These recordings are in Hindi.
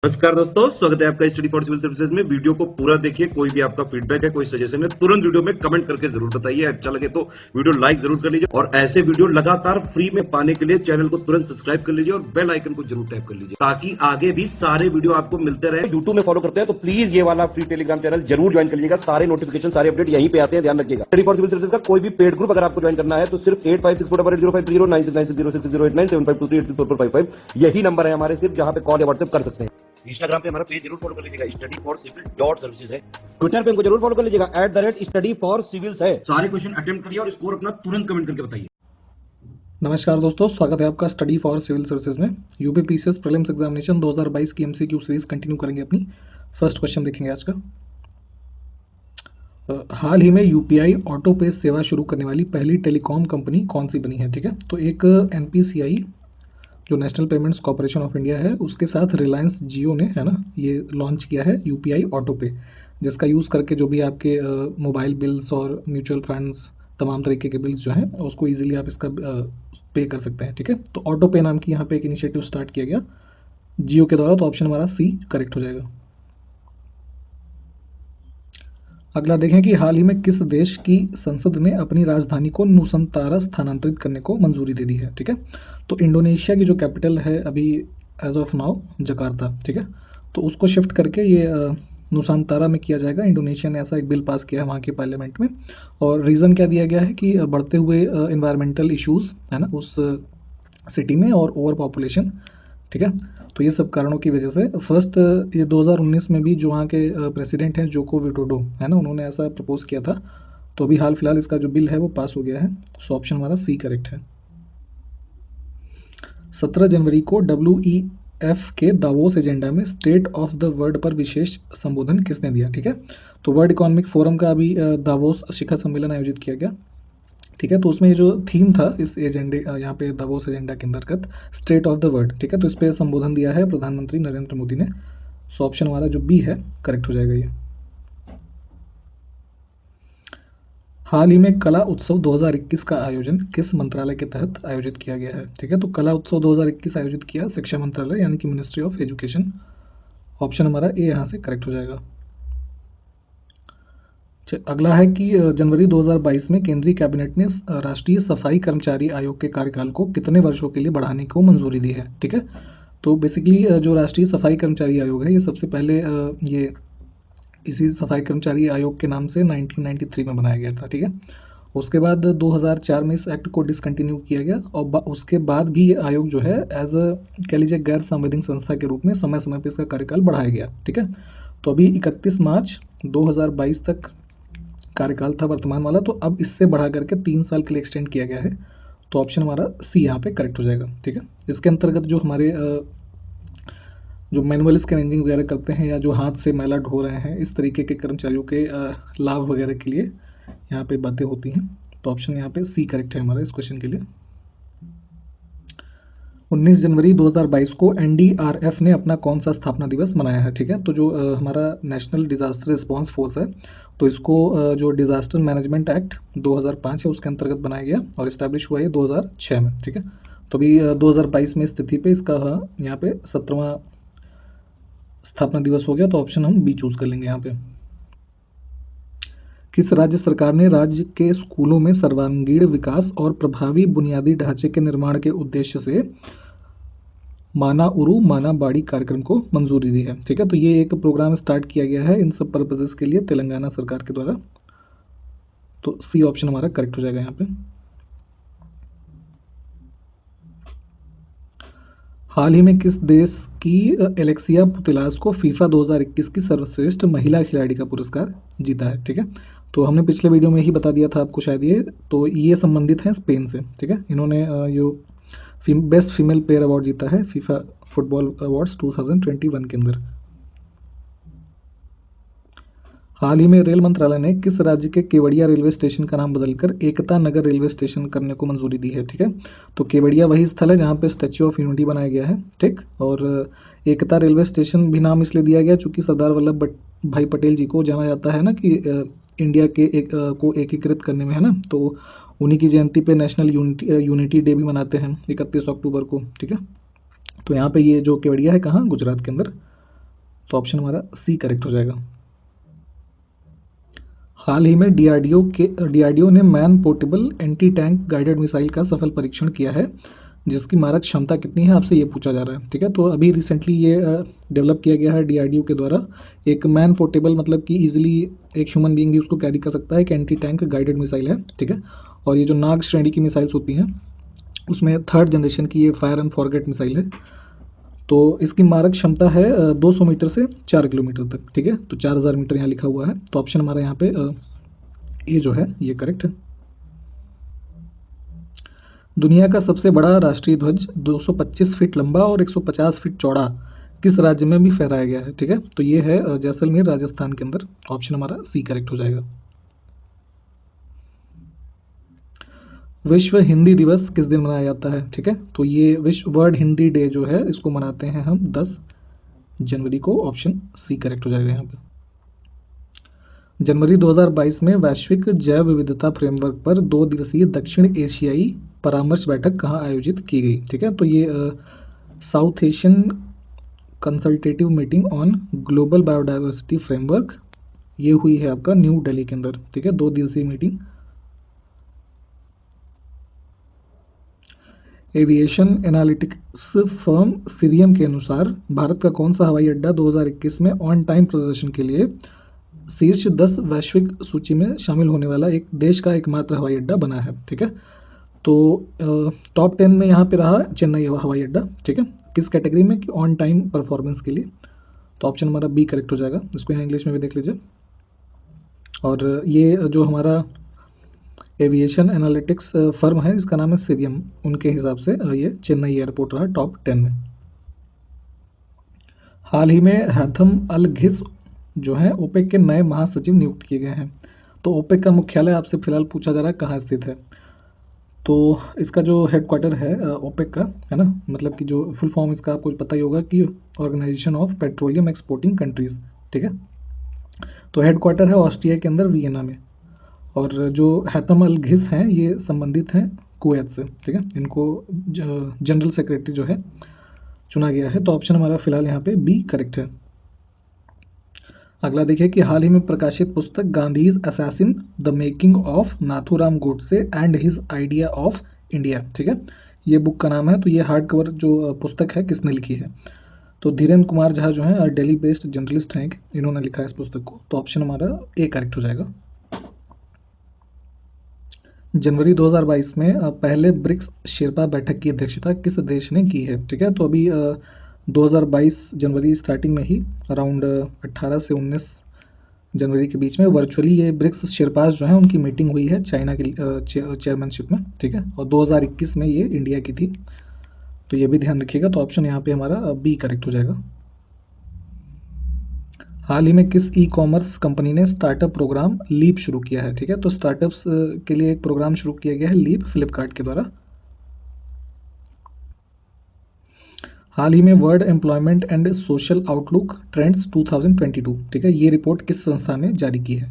नमस्कार दोस्तों, स्वागत है आपका स्टडी फॉर सिविल सर्विसेज में। वीडियो को पूरा देखिए। कोई भी आपका फीडबैक है, कोई सजेशन है, तुरंत वीडियो में कमेंट करके जरूर बताइए। अच्छा लगे तो वीडियो लाइक जरूर कर लीजिए और ऐसे वीडियो लगातार फ्री में पाने के लिए चैनल को तुरंत सब्सक्राइब कर लीजिए और बेल आइकन को जरूर टैप कर लीजिए ताकि आगे भी सारे वीडियो आपको मिलते रहे। यूट्यूब में फॉलो करते हैं तो प्लीज ये वाला फ्री टेलीग्राम चैनल जरूर ज्वाइन कर लीजिएगा। सारे नोटिफिकेशन, सारे अपडेट यहीं पे आते हैं, ध्यान रखिएगा। स्टडी फॉर सिविल सर्विसेज का कोई भी पेड ग्रुप अगर आपको ज्वाइन करना है तो सिर्फ 8564805309696086089483864455 यही नंबर है हमारे, सिर्फ जहां पे कॉल या व्हाट्सएप कर सकते हैं। इंस्टाग्राम पे हमारा पेज जरूर फॉलो कर लीजिएगा, study for civil dot services है। ट्विटर पे हमको जरूर फॉलो कर लीजिएगा, @स्टडी फॉर सिविल्स है। सारे क्वेश्चन अटेम्प्ट करिए और स्कोर अपना तुरंत कमेंट करके बताइए। नमस्कार दोस्तों, स्वागत है आपका स्टडी फॉर सिविल सर्विसेज में। यूपी पीसीएस प्रीलिम्स एग्जामिनेशन 2022 की एमसीक्यू सीरीज कंटिन्यू करेंगे। अपनी फर्स्ट क्वेश्चन देखेंगे आज का। हाल ही में यूपीआई ऑटो पे सेवा शुरू करने वाली पहली टेलीकॉम कंपनी कौन सी बनी है? ठीक है, तो एक एनपीसीआई जो national payments corporation of India है, उसके साथ रिलायंस जियो ने, है ना, ये लॉन्च किया है यूपीआई ऑटो पे, जिसका यूज़ करके जो भी आपके मोबाइल बिल्स और म्यूचुअल फंड्स, तमाम तरीके के बिल्स जो हैं उसको इजीली आप इसका पे कर सकते हैं। ठीक है, तो ऑटो पे नाम की यहाँ पे एक इनिशिएटिव स्टार्ट किया गया जियो के द्वारा, तो ऑप्शन हमारा सी करेक्ट हो जाएगा। अगला देखें कि हाल ही में किस देश की संसद ने अपनी राजधानी को नुसंतारा स्थानांतरित करने को मंजूरी दे दी है? ठीक है, तो इंडोनेशिया की जो कैपिटल है अभी एज ऑफ नाउ जकार्ता, ठीक है, तो उसको शिफ्ट करके ये नुसांतारा में किया जाएगा। इंडोनेशिया ने ऐसा एक बिल पास किया है वहाँ के पार्लियामेंट में, और रीज़न क्या दिया गया है कि बढ़ते हुए इन्वायरमेंटल इश्यूज़ है ना उस सिटी में, और ओवर पॉपुलेशन। ठीक है, तो ये सब कारणों की वजह से फर्स्ट ये 2019 में भी जो वहाँ के प्रेसिडेंट हैं जोको विडोडो, है ना, उन्होंने ऐसा प्रपोज किया था। तो अभी हाल फिलहाल इसका जो बिल है वो पास हो गया है, सो ऑप्शन हमारा सी करेक्ट है। 17 जनवरी को WEF के दावोस एजेंडा में स्टेट ऑफ द वर्ल्ड पर विशेष संबोधन किसने दिया? ठीक है, तो वर्ल्ड इकोनॉमिक फोरम का अभी दावोस शिखर सम्मेलन आयोजित किया गया। ठीक है, तो उसमें ये जो थीम था इस एजेंडे, यहाँ पे दावोस एजेंडा के अंतर्गत स्टेट ऑफ द वर्ल्ड, ठीक है, तो इस पर संबोधन दिया है प्रधानमंत्री नरेंद्र मोदी ने। सो ऑप्शन हमारा जो बी है करेक्ट हो जाएगा ये। हाल ही में कला उत्सव 2021 का आयोजन किस मंत्रालय के तहत आयोजित किया गया है? ठीक है, तो कला उत्सव 2021 आयोजित किया शिक्षा मंत्रालय यानी कि मिनिस्ट्री ऑफ एजुकेशन। ऑप्शन हमारा ए यहाँ से करेक्ट हो जाएगा। अगला है कि जनवरी 2022 में केंद्रीय कैबिनेट ने राष्ट्रीय सफाई कर्मचारी आयोग के कार्यकाल को कितने वर्षों के लिए बढ़ाने को मंजूरी दी है? ठीक है, तो बेसिकली जो राष्ट्रीय सफाई कर्मचारी आयोग है ये सबसे पहले ये इसी सफाई कर्मचारी आयोग के नाम से 1993 में बनाया गया था। ठीक है, उसके बाद 2004 में इस एक्ट को डिसकंटिन्यू किया गया, और उसके बाद भी ये आयोग जो है एज अ कह लीजिए गैर संवैधानिक संस्था के रूप में समय समय पर इसका कार्यकाल बढ़ाया गया। ठीक है, तो अभी 31 मार्च 2022 तक कार्यकाल था वर्तमान वाला, तो अब इससे बढ़ा करके 3 साल के लिए एक्सटेंड किया गया है। तो ऑप्शन हमारा सी यहाँ पे करेक्ट हो जाएगा। ठीक है, इसके अंतर्गत जो हमारे जो मैनुअल स्कैनिंग वगैरह करते हैं या जो हाथ से मैला ढो रहे हैं, इस तरीके के कर्मचारियों के लाभ वगैरह के लिए यहाँ पे बातें होती हैं। तो ऑप्शन यहाँ पे सी करेक्ट है हमारा इस क्वेश्चन के लिए। 19 जनवरी 2022 को NDRF ने अपना कौन सा स्थापना दिवस मनाया है? ठीक है, तो जो हमारा नेशनल डिजास्टर रिस्पांस फोर्स है, तो इसको जो डिजास्टर मैनेजमेंट एक्ट 2005 है उसके अंतर्गत बनाया गया और इस्टेब्लिश हुआ है 2006 में। ठीक है, तो अभी 2022 में स्थिति पे इसका यहाँ पे 17वां स्थापना दिवस हो गया, तो ऑप्शन हम बी चूज कर लेंगे यहाँ पे। किस राज्य सरकार ने राज्य के स्कूलों में सर्वांगीण विकास और प्रभावी बुनियादी ढांचे के निर्माण के उद्देश्य से माना उरु माना बाड़ी कार्यक्रम को मंजूरी दी है? ठीक है, तो ये एक प्रोग्राम स्टार्ट किया गया है इन सब पर्पजेस के लिए तेलंगाना सरकार के द्वारा। तो सी ऑप्शन हमारा करेक्ट हो जाएगा यहाँ पे। हाल ही में किस देश की एलेक्सिया पुतिलास को फीफा 2021 की सर्वश्रेष्ठ महिला खिलाड़ी का पुरस्कार जीता है? ठीक है, तो हमने पिछले वीडियो में ही बता दिया था आपको शायद ये, तो ये संबंधित हैं स्पेन से। ठीक है, इन्होंने जो बेस्ट फीमेल प्लेयर अवार्ड जीता है फीफा फुटबॉल अवार्ड्स 2021 के अंदर। हाल ही में रेल मंत्रालय ने किस राज्य के केवड़िया रेलवे स्टेशन का नाम बदलकर एकता नगर रेलवे स्टेशन करने को मंजूरी दी है? ठीक है, तो केवड़िया वही स्थल है जहाँ पे स्टैच्यू ऑफ यूनिटी बनाया गया है। ठीक, और एकता रेलवे स्टेशन भी नाम इसलिए दिया गया चूँकि सरदार वल्लभ भाई पटेल जी को जाना जाता है ना कि इंडिया के को एकीकृत करने में, है ना, तो उन्हीं की जयंती पे नेशनल यूनिटी डे भी मनाते हैं 31 अक्टूबर को। ठीक है, तो यहाँ पे ये जो केवड़िया है कहाँ, गुजरात के अंदर तो ऑप्शन हमारा सी करेक्ट हो जाएगा। हाल ही में डीआरडीओ ने man portable anti tank guided missile का सफल परीक्षण किया है, जिसकी मारक क्षमता कितनी है आपसे ये पूछा जा रहा है। ठीक है, तो अभी रिसेंटली ये डेवलप किया गया है डीआरडीओ के द्वारा, एक मैन पोर्टेबल मतलब कि ईजिली एक ह्यूमन बीइंग भी उसको कैरी कर सकता है, एक एंटी टैंक गाइडेड मिसाइल है। ठीक है, और ये जो नाग श्रेणी की मिसाइल्स होती हैं उसमें 3rd जनरेशन की ये फायर एंड फॉरगेट मिसाइल है। तो इसकी मारक क्षमता है 200 मीटर से 4 किलोमीटर तक। ठीक है, तो 4000 मीटर यहाँ लिखा हुआ है, तो ऑप्शन हमारा यहाँ पे ये जो है ये करेक्ट है। दुनिया का सबसे बड़ा राष्ट्रीय ध्वज 225 फीट लंबा और 150 फीट चौड़ा किस राज्य में भी फहराया गया है। ठीक है, तो ये है जैसलमेर राजस्थान के अंदर। ऑप्शन हमारा सी करेक्ट हो जाएगा। विश्व हिंदी दिवस किस दिन मनाया जाता है। ठीक है, तो ये विश्व वर्ल्ड हिंदी डे जो है इसको मनाते हैं हम 10 जनवरी को। ऑप्शन सी करेक्ट हो जाएगा यहाँ पे। जनवरी 2022 में वैश्विक जैव विविधता फ्रेमवर्क पर 2 दिवसीय दक्षिण एशियाई परामर्श बैठक कहाँ आयोजित की गई। ठीक है, तो ये south Asian consultative meeting on global biodiversity framework ये हुई है आपका न्यू दिल्ली के अंदर। ठीक है, 2 दिवसीय meeting. Aviation analytics firm Cirium के अनुसार भारत का कौन सा हवाई अड्डा 2021 में ऑन टाइम प्रदर्शन के लिए शीर्ष 10 वैश्विक सूची में शामिल होने वाला एक देश का एकमात्र हवाई अड्डा बना है। ठीक है, तो टॉप 10 में यहाँ पे रहा चेन्नई हवाई अड्डा। ठीक है, किस कैटेगरी में कि ऑन टाइम परफॉर्मेंस के लिए। तो ऑप्शन हमारा बी करेक्ट हो जाएगा। इसको यहाँ इंग्लिश में भी देख लीजिए। और ये जो हमारा एविएशन एनालिटिक्स फर्म है इसका नाम है सीरियम, उनके हिसाब से ये चेन्नई एयरपोर्ट रहा टॉप 10 में। हाल ही में हैथम अल घिस जो है ओपेक के नए महासचिव नियुक्त किए गए हैं। तो ओपेक का मुख्यालय आपसे फिलहाल पूछा जा रहा है कहाँ स्थित है। तो इसका जो हेडक्वार्टर है ओपेक का है ना, मतलब कि जो फुल फॉर्म इसका आपको पता ही होगा कि organisation of petroleum exporting countries. ठीक है, तो हेडक्वार्टर है ऑस्ट्रिया के अंदर वियना में। और जो हैथम अल घिस हैं ये संबंधित हैं कुवैत से। ठीक है, इनको जनरल सेक्रेटरी जो है चुना गया है। तो ऑप्शन हमारा फिलहाल यहाँ पे बी करेक्ट है। अगला देखिए कि हाल ही में प्रकाशित पुस्तक Gandhi's assassin the making of Nathuram Godse and his idea of India. ठीक है, ये बुक का नाम है। तो ये हार्ड कवर जो पुस्तक है किसने लिखी है। तो धीरेन्द्र कुमार झा जो है दिल्ली बेस्ड जर्नलिस्ट हैं, इन्होंने लिखा है इस पुस्तक को। तो ऑप्शन हमारा ए करेक्ट हो जाएगा। जनवरी 2022 में पहले ब्रिक्स शेरपा बैठक की अध्यक्षता किस देश ने की है। ठीक है, तो अभी 2022 जनवरी स्टार्टिंग में ही अराउंड 18 से 19 जनवरी के बीच में वर्चुअली ये ब्रिक्स शेरपास जो है उनकी मीटिंग हुई है चाइना की चेयरमैनशिप में। ठीक है, और 2021 में ये इंडिया की थी, तो ये भी ध्यान रखिएगा। तो ऑप्शन यहाँ पे हमारा बी करेक्ट हो जाएगा। हाल ही में किस ई कॉमर्स कंपनी ने स्टार्टअप प्रोग्राम लीप शुरू किया है। ठीक है, तो स्टार्टअप्स के लिए एक प्रोग्राम शुरू किया गया है लीप फ्लिपकार्ट के द्वारा। हाल ही में world employment and social outlook trends 2022। ठीक है, ये रिपोर्ट किस संस्था ने जारी की है।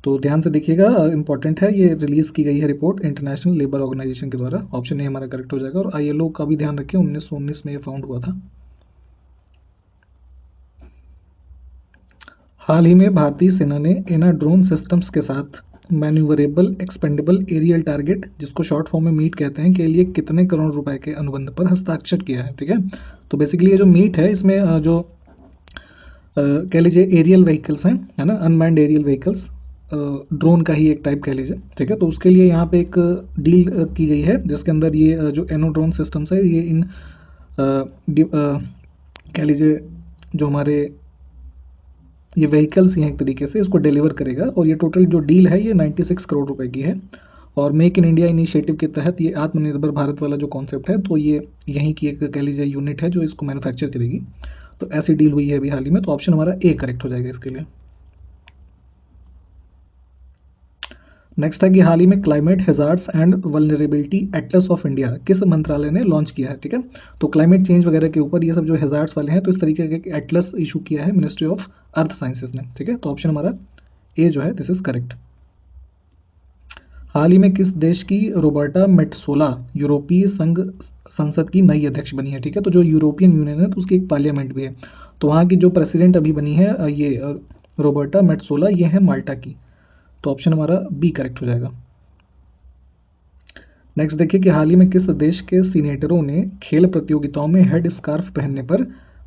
तो ध्यान से देखिएगा, इंपॉर्टेंट है, ये रिलीज़ की गई है रिपोर्ट इंटरनेशनल लेबर ऑर्गेनाइजेशन के द्वारा। ऑप्शन ए हमारा करेक्ट हो जाएगा। और ILO का भी ध्यान रखें, 1919 में ये फाउंड हुआ था। हाल ही में भारतीय सेना ने एना ड्रोन सिस्टम्स के साथ मैन्यूवरेबल एक्सपेंडेबल एरियल टारगेट, जिसको शॉर्ट फॉर्म में मीट कहते हैं, के लिए कितने करोड़ रुपए के अनुबंध पर हस्ताक्षर किया है। ठीक है, तो बेसिकली ये जो मीट है इसमें जो कह लीजिए एरियल व्हीकल्स हैं, है ना, अनमैन्ड एरियल व्हीकल्स, ड्रोन का ही एक टाइप कह लीजिए। ठीक है, तो उसके लिए यहाँ पे एक डील की गई है जिसके अंदर ये जो एनो ड्रोन सिस्टम्स है ये इन कह लीजिए जो हमारे ये व्हीकल्स ही हैं एक तरीके से इसको डिलीवर करेगा। और ये टोटल जो डील है ये 96 करोड़ रुपए की है। और मेक इन इंडिया इनिशिएटिव के तहत ये आत्मनिर्भर भारत वाला जो कॉन्सेप्ट है, तो ये यहीं की एक कह लीजिए यूनिट है जो इसको मैन्युफैक्चर करेगी। तो ऐसी डील हुई है अभी हाल ही में। तो ऑप्शन हमारा ए करेक्ट हो जाएगा इसके लिए। नेक्स्ट है कि हाल ही में climate hazards and vulnerability Atlas of India किस मंत्रालय ने लॉन्च किया है। ठीक है, तो क्लाइमेट चेंज वगैरह के ऊपर ये सब जो हैजार्ड्स वाले हैं, तो इस तरीके का एटलस इशू किया है मिनिस्ट्री ऑफ अर्थ साइंसेज ने। ठीक है, तो ऑप्शन हमारा ए जो है दिस इज करेक्ट। हाल ही में किस देश की रोबर्टा मेट्सोला यूरोपीय संघ संसद की नई अध्यक्ष बनी है? ठीक है, तो जो यूरोपियन यूनियन है तो उसकी एक पार्लियामेंट भी है, तो वहाँ की जो प्रेसिडेंट अभी बनी है रोबर्टा मेट्सोला, ये है माल्टा की। तो ऑप्शन हमारा बी करेक्ट हो जाएगा। नेक्स्ट देखिए कि हाल ही में किस देश के सीनेटरों ने खेल प्रतियोगिताओं में हेड स्कार्फ पहनने पर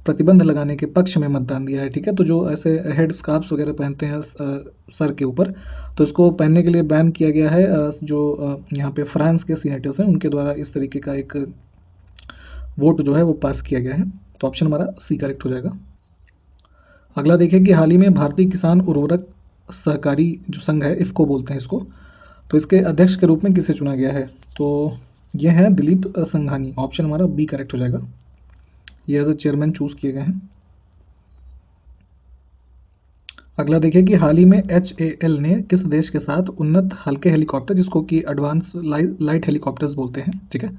प्रतिबंध लगाने के पक्ष में मतदान दिया है? ठीक है, तो जो ऐसे हेड स्कार्फ वगैरह पहनते हैं सर के ऊपर, तो इसको पहनने के लिए बैन किया गया है। यहाँ पे फ्रांस के सीनेटर्स हैं, उनके द्वारा इस तरीके का एक वोट जो है वो पास किया गया है। तो ऑप्शन हमारा सी करेक्ट हो जाएगा। अगला देखिए कि हाल ही में भारतीय किसान उर्वरक सहकारी जो संघ है, इफ़को बोलते हैं इसको, तो इसके अध्यक्ष के रूप में किसे चुना गया है? तो यह है दिलीप संघानी। ऑप्शन हमारा बी करेक्ट हो जाएगा। ये एज ए चेयरमैन चूज किए गए हैं। अगला देखिए कि हाल ही में HAL ने किस देश के साथ उन्नत हल्के हेलीकॉप्टर, जिसको कि एडवांस लाइट हेलीकॉप्टर्स बोलते हैं, ठीक है,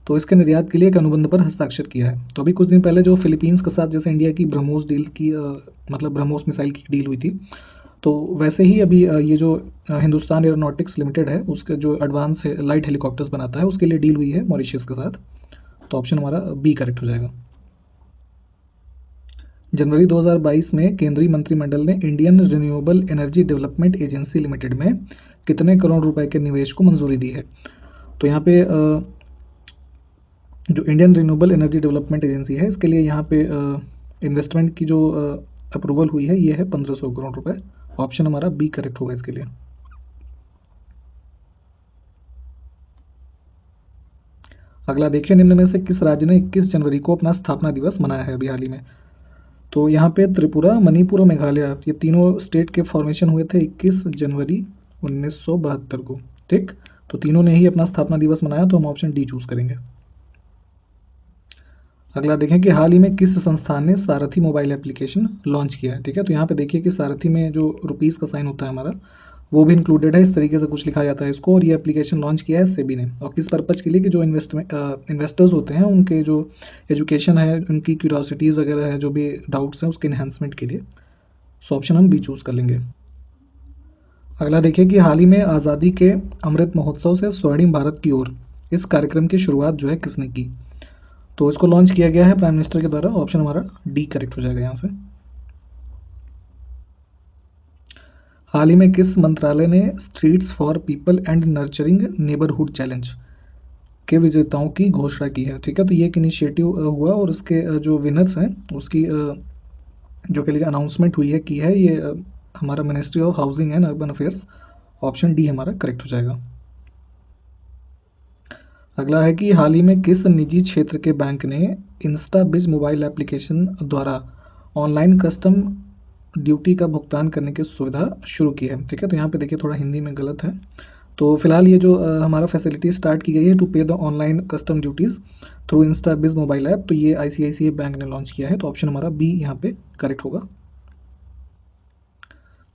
तो इसके निर्यात के लिए एक अनुबंध पर हस्ताक्षर किया है? तो अभी कुछ दिन पहले जो फिलीपींस के साथ जैसे इंडिया की ब्रह्मोस डील की मतलब ब्रह्मोस मिसाइल की डील हुई थी, तो वैसे ही अभी ये जो हिंदुस्तान एरोनॉटिक्स लिमिटेड है, उसके जो एडवांस लाइट हेलीकॉप्टर्स बनाता है, उसके लिए डील हुई है मॉरिशस के साथ। तो ऑप्शन हमारा बी करेक्ट हो जाएगा। जनवरी 2022 में केंद्रीय मंत्रिमंडल ने Indian renewable energy development agency limited में कितने करोड़ रुपए के निवेश को मंजूरी दी है? तो यहाँ पे जो Indian renewable energy development agency है, इसके लिए यहाँ पे इन्वेस्टमेंट की जो अप्रूवल हुई है, ये है 1500 करोड़ रुपए। ऑप्शन हमारा बी करेक्ट होगा इसके लिए। अगला देखिए, निम्न में से किस राज्य ने 21 जनवरी को अपना स्थापना दिवस मनाया है अभी हाल ही में? तो यहाँ पे त्रिपुरा, मणिपुर और मेघालय, ये तीनों स्टेट के फॉर्मेशन हुए थे 21 जनवरी 1972 को, ठीक, तो तीनों ने ही अपना स्थापना दिवस मनाया, तो हम ऑप्शन डी चूज करेंगे। अगला देखें कि हाल ही में किस संस्थान ने सारथी मोबाइल एप्लीकेशन लॉन्च किया है? ठीक है, तो यहाँ पे देखिए कि सारथी में जो रुपीज़ का साइन होता है हमारा, वो भी इंक्लूडेड है, इस तरीके से कुछ लिखा जाता है इसको, और ये एप्लीकेशन लॉन्च किया है सेबी ने। और किस पर्पज़ के लिए? कि जो इन्वेस्टर्स होते हैं, उनके जो एजुकेशन है, उनकी क्यूरियोसिटीज़ वगैरह है, जो भी डाउट्स हैं, उसके इन्हांसमेंट के लिए। सो ऑप्शन हम बी चूज़ कर लेंगे। अगला देखिए कि हाल ही में आज़ादी के अमृत महोत्सव से स्वर्णिम भारत की ओर, इस कार्यक्रम की शुरुआत जो है किसने की? तो इसको लॉन्च किया गया है प्राइम मिनिस्टर के द्वारा। ऑप्शन हमारा डी करेक्ट हो जाएगा यहाँ से। हाल ही में किस मंत्रालय ने streets for people and nurturing neighbourhood challenge के विजेताओं की घोषणा की है? ठीक है, तो ये एक इनिशिएटिव हुआ, और इसके जो विनर्स हैं उसकी जो कह लीजिए अनाउंसमेंट हुई है, की है ये हमारा ministry of housing and urban affairs. Option D हमारा करेक्ट हो जाएगा। अगला है कि हाल ही में किस निजी क्षेत्र के बैंक ने इंस्टाबिज मोबाइल एप्लीकेशन द्वारा ऑनलाइन कस्टम ड्यूटी का भुगतान करने की सुविधा शुरू की है? ठीक है, तो यहाँ पे देखिए थोड़ा हिंदी में गलत है। तो फिलहाल ये जो हमारा फैसिलिटी स्टार्ट की गई है to pay the online custom duties through Instabiz mobile app, तो ये ICICI बैंक ने लॉन्च किया है। तो ऑप्शन हमारा बी यहाँ पे करेक्ट होगा।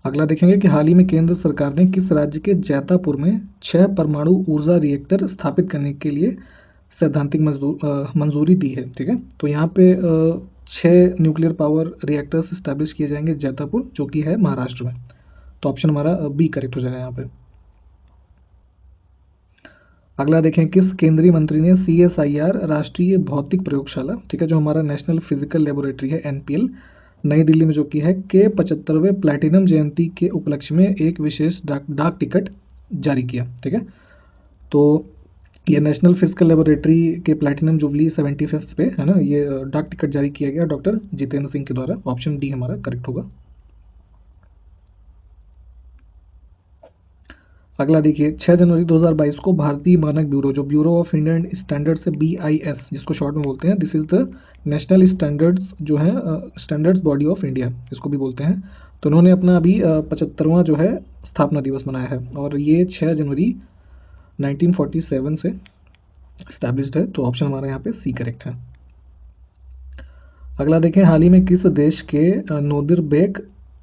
अगला देखेंगे कि हाल ही में केंद्र सरकार ने किस राज्य के जैतापुर में 6 परमाणु ऊर्जा रिएक्टर स्थापित करने के लिए सैद्धांतिक मंजूरी दी है? ठीक है, तो यहाँ पे 6 न्यूक्लियर पावर रिएक्टर्स इस्टेब्लिश किए जाएंगे जैतापुर, जो कि है महाराष्ट्र में। तो ऑप्शन हमारा बी करेक्ट हो जाएगा यहाँ पे। अगला देखें, किस केंद्रीय मंत्री ने CSIR राष्ट्रीय भौतिक प्रयोगशाला, ठीक है, जो हमारा नेशनल फिजिकल लेबोरेटरी है NPL, नई दिल्ली में जो की है, के 75वें प्लैटिनम जयंती के उपलक्ष्य में एक विशेष डाक टिकट जारी किया? ठीक है, तो ये नेशनल फिजिकल लेबोरेटरी के प्लैटिनम जुबली 75th पे है ना, ये डाक टिकट जारी किया गया डॉक्टर जितेंद्र सिंह के द्वारा। ऑप्शन डी हमारा करेक्ट होगा। अगला देखिए, 6 जनवरी 2022 को भारतीय मानक ब्यूरो, जो ब्यूरो ऑफ इंडियन स्टैंडर्ड्स है BIS, जिसको शॉर्ट में बोलते हैं, this is the national standards जो है स्टैंडर्ड्स बॉडी ऑफ इंडिया, इसको भी बोलते हैं। तो उन्होंने अपना अभी 75वां जो है स्थापना दिवस मनाया है, और ये 6 जनवरी 1947 से इस्टेब्लिश्ड है। तो ऑप्शन हमारा यहाँ पे सी करेक्ट है। अगला देखें, हाल ही में किस देश के नोदिरबेक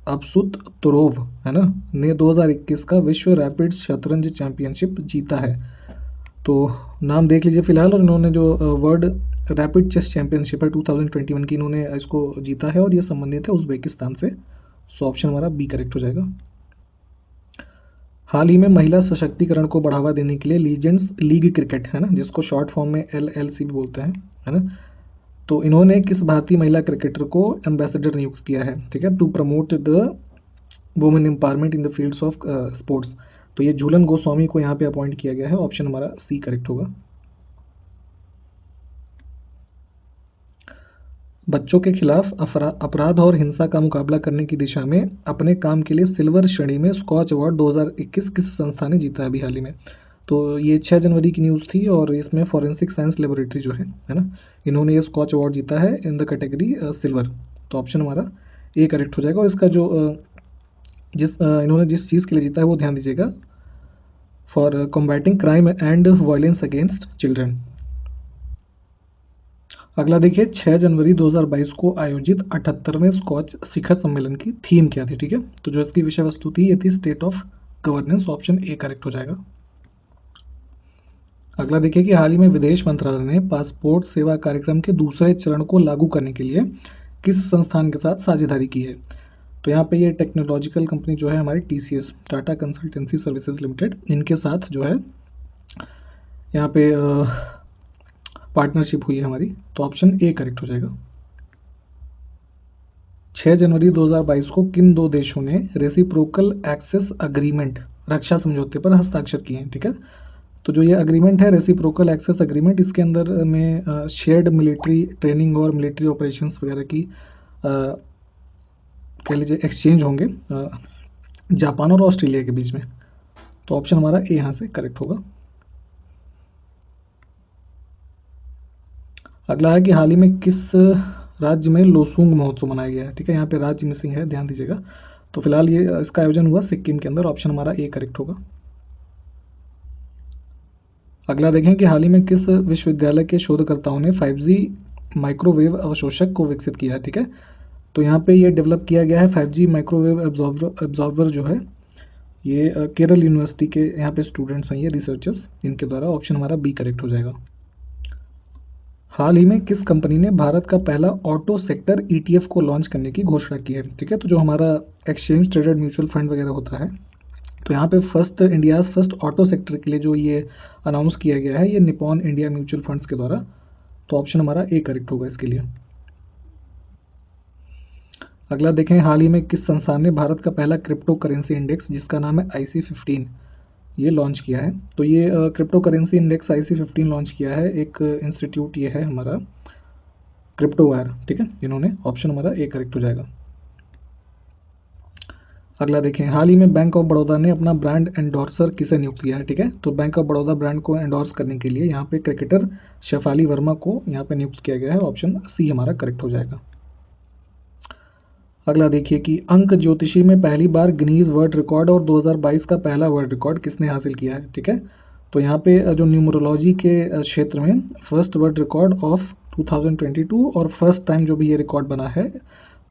अबसुत तुरोव है ना ने 2021 का विश्व रैपिड शतरंज चैंपियनशिप जीता है? तो नाम देख लीजिए फिलहाल, और इन्होंने जो वर्ल्ड रैपिड चेस चैंपियनशिप है 2021 की, इन्होंने इसको जीता है, और ये संबंधित है उज़्बेकिस्तान से। सो ऑप्शन हमारा बी करेक्ट हो जाएगा। हाल ही में महिला सशक्तिकरण को बढ़ावा देने के लिए लीजेंड्स लीग क्रिकेट, है ना, जिसको शॉर्ट फॉर्म में LLC भी बोलते हैं, है ना, तो इन्होंने किस भारतीय महिला क्रिकेटर को एम्बेसडर नियुक्त किया है, ठीक है, to promote the women empowerment in the fields of sports. तो ये झूलन गोस्वामी को यहाँ पे अपॉइंट किया गया है। ऑप्शन हमारा सी करेक्ट होगा। बच्चों के खिलाफ अपराध और हिंसा का मुकाबला करने की दिशा में अपने काम के लिए सिल्वर श्रेणी में स्कॉच अवार्ड 2021 किस संस्था ने जीता अभी हाल ही में? तो ये 6 जनवरी की न्यूज़ थी और इसमें फॉरेंसिक साइंस लेबोरेटरी जो है ना, इन्होंने ये स्कॉच अवार्ड जीता है इन द कैटेगरी सिल्वर। तो ऑप्शन हमारा ए करेक्ट हो जाएगा। और इसका जो इन्होंने जिस चीज़ के लिए जीता है वो ध्यान दीजिएगा, for combating crime and violence against children. अगला देखिए, 6 जनवरी 2022 को आयोजित 78वें स्कॉच शिखर सम्मेलन की थीम क्या थी? ठीक है, तो जो इसकी विषय वस्तु थी ये थी state of governance. Option A correct हो जाएगा। अगला देखिए कि हाल ही में विदेश मंत्रालय ने पासपोर्ट सेवा कार्यक्रम के दूसरे चरण को लागू करने के लिए किस संस्थान के साथ साझेदारी की है? तो यहाँ पे ये टेक्नोलॉजिकल कंपनी जो है हमारी TCS, Tata consultancy services limited, इनके साथ जो है यहाँ पे पार्टनरशिप हुई है हमारी। तो ऑप्शन ए करेक्ट हो जाएगा। 6 जनवरी 2022 को किन 2 देशों ने रेसिप्रोकल एक्सेस अग्रीमेंट रक्षा समझौते पर हस्ताक्षर किए हैं? ठीक है, तो जो ये अग्रीमेंट है रेसिप्रोकल एक्सेस अग्रीमेंट, इसके अंदर में शेयर्ड मिलिट्री ट्रेनिंग और मिलिट्री ऑपरेशंस वगैरह की कह लीजिए एक्सचेंज होंगे जापान और ऑस्ट्रेलिया के बीच में। तो ऑप्शन हमारा ए यहाँ से करेक्ट होगा। अगला है कि हाल ही में किस राज्य में लोसूंग महोत्सव मनाया गया है? ठीक है, यहाँ पे राज्य मिसिंग है, ध्यान दीजिएगा। तो फिलहाल ये इसका आयोजन हुआ सिक्किम के अंदर। ऑप्शन हमारा ए करेक्ट होगा। अगला देखें कि हाल ही में किस विश्वविद्यालय के शोधकर्ताओं ने 5G माइक्रोवेव अवशोषक को विकसित किया है? ठीक है, तो यहाँ पे ये डेवलप किया गया है 5G माइक्रोवेव एब्जॉर्बर जो है, ये केरल यूनिवर्सिटी के यहाँ पे स्टूडेंट्स हैं, ये रिसर्चर्स, इनके द्वारा। ऑप्शन हमारा बी करेक्ट हो जाएगा। हाल ही में किस कंपनी ने भारत का पहला ऑटो सेक्टर ETF को लॉन्च करने की घोषणा की है? ठीक है, तो जो हमारा एक्सचेंज ट्रेडेड म्यूचुअल फंड वगैरह होता है, तो यहाँ पे इंडियाज़ फर्स्ट ऑटो सेक्टर के लिए जो ये अनाउंस किया गया है, ये निपॉन इंडिया म्यूचुअल फंड्स के द्वारा। तो ऑप्शन हमारा ए करेक्ट होगा इसके लिए। अगला देखें, हाल ही में किस संस्थान ने भारत का पहला क्रिप्टो करेंसी इंडेक्स जिसका नाम है IC15 ये लॉन्च किया है? तो ये crypto currency index IC15 launch किया है एक इंस्टीट्यूट, ये है हमारा क्रिप्टोवायर। ठीक है, इन्होंने। ऑप्शन हमारा ए करेक्ट हो जाएगा। अगला देखें, हाल ही में बैंक ऑफ बड़ौदा ने अपना ब्रांड एंडोर्सर किसे नियुक्त किया है? ठीक है, तो बैंक ऑफ बड़ौदा ब्रांड को एंडोर्स करने के लिए यहाँ पे क्रिकेटर शेफाली वर्मा को यहाँ पे नियुक्त किया गया है। ऑप्शन सी हमारा करेक्ट हो जाएगा। अगला देखिए कि अंक ज्योतिषी में पहली बार गिनीज वर्ल्ड रिकॉर्ड और 2022 का पहला वर्ल्ड रिकॉर्ड किसने हासिल किया है? ठीक है, तो यहाँ पे जो न्यूमरोलॉजी के क्षेत्र में फर्स्ट वर्ल्ड रिकॉर्ड ऑफ 2022 और फर्स्ट टाइम जो भी ये रिकॉर्ड बना है,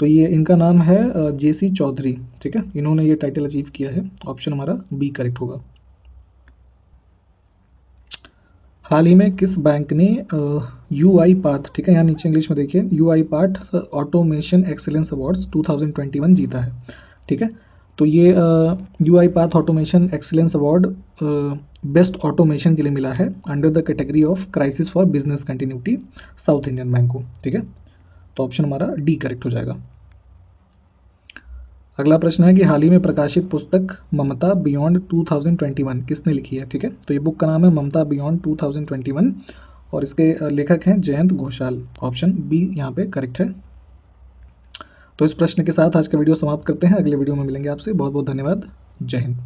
तो ये इनका नाम है JC चौधरी। ठीक है, इन्होंने ये टाइटल अचीव किया है। ऑप्शन हमारा बी करेक्ट होगा। हाल ही में किस बैंक ने UiPath, ठीक है, यहाँ नीचे इंग्लिश में देखिए, UiPath ऑटोमेशन एक्सीलेंस अवार्ड्स 2021 जीता है? ठीक है, तो ये UiPath automation excellence award best automation के लिए मिला है under the category of crisis for business continuity south Indian bank को। ठीक है, तो ऑप्शन हमारा डी करेक्ट हो जाएगा। अगला प्रश्न है कि हाल ही में प्रकाशित पुस्तक ममता बियॉन्ड 2021 किसने लिखी है? ठीक है, तो ये बुक का नाम है ममता बियॉन्ड 2021 और इसके लेखक हैं जयंत घोषाल। ऑप्शन बी यहाँ पे करेक्ट है। तो इस प्रश्न के साथ आज का वीडियो समाप्त करते हैं। अगले वीडियो में मिलेंगे आपसे। बहुत बहुत धन्यवाद। जय हिंद।